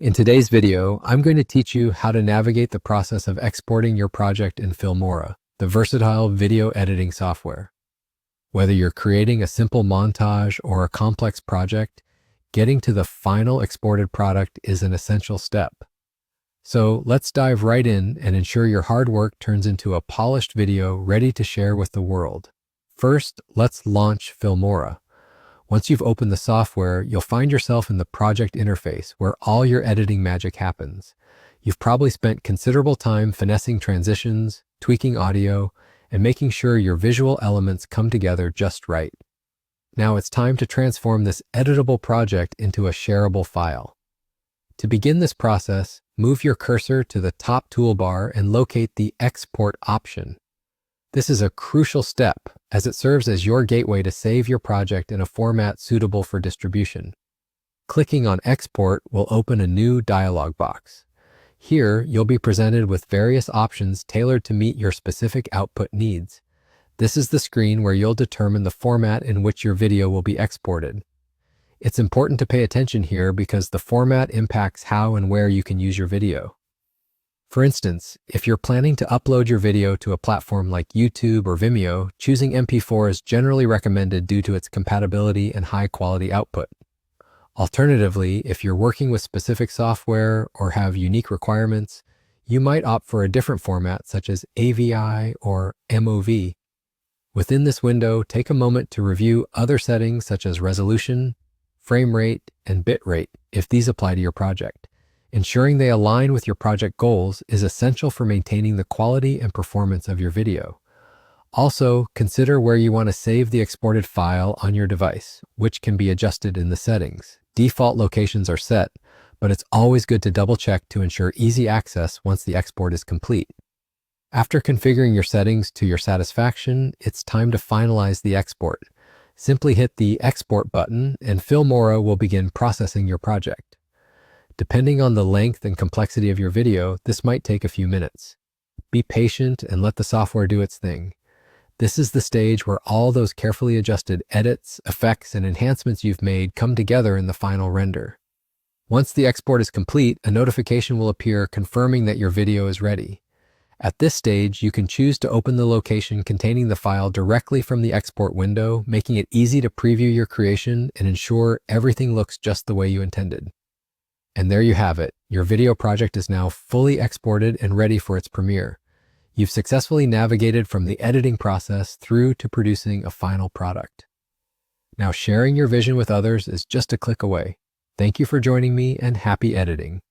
In today's video, I'm going to teach you how to navigate the process of exporting your project in Filmora, the versatile video editing software. Whether you're creating a simple montage or a complex project, getting to the final exported product is an essential step. So let's dive right in and ensure your hard work turns into a polished video ready to share with the world. First, let's launch Filmora. Once you've opened the software, you'll find yourself in the project interface where all your editing magic happens. You've probably spent considerable time finessing transitions, tweaking audio, and making sure your visual elements come together just right. Now it's time to transform this editable project into a shareable file. To begin this process, move your cursor to the top toolbar and locate the Export option. This is a crucial step as it serves as your gateway to save your project in a format suitable for distribution. Clicking on Export will open a new dialog box. Here, you'll be presented with various options tailored to meet your specific output needs. This is the screen where you'll determine the format in which your video will be exported. It's important to pay attention here because the format impacts how and where you can use your video. For instance, if you're planning to upload your video to a platform like YouTube or Vimeo, choosing MP4 is generally recommended due to its compatibility and high-quality output. Alternatively, if you're working with specific software or have unique requirements, you might opt for a different format such as AVI or MOV. Within this window, take a moment to review other settings such as resolution, frame rate, and bit rate if these apply to your project. Ensuring they align with your project goals is essential for maintaining the quality and performance of your video. Also, consider where you want to save the exported file on your device, which can be adjusted in the settings. Default locations are set, but it's always good to double-check to ensure easy access once the export is complete. After configuring your settings to your satisfaction, it's time to finalize the export. Simply hit the Export button and Filmora will begin processing your project. Depending on the length and complexity of your video, this might take a few minutes. Be patient and let the software do its thing. This is the stage where all those carefully adjusted edits, effects, and enhancements you've made come together in the final render. Once the export is complete, a notification will appear confirming that your video is ready. At this stage, you can choose to open the location containing the file directly from the export window, making it easy to preview your creation and ensure everything looks just the way you intended. And there you have it. Your video project is now fully exported and ready for its premiere. You've successfully navigated from the editing process through to producing a final product. Now sharing your vision with others is just a click away. Thank you for joining me and happy editing.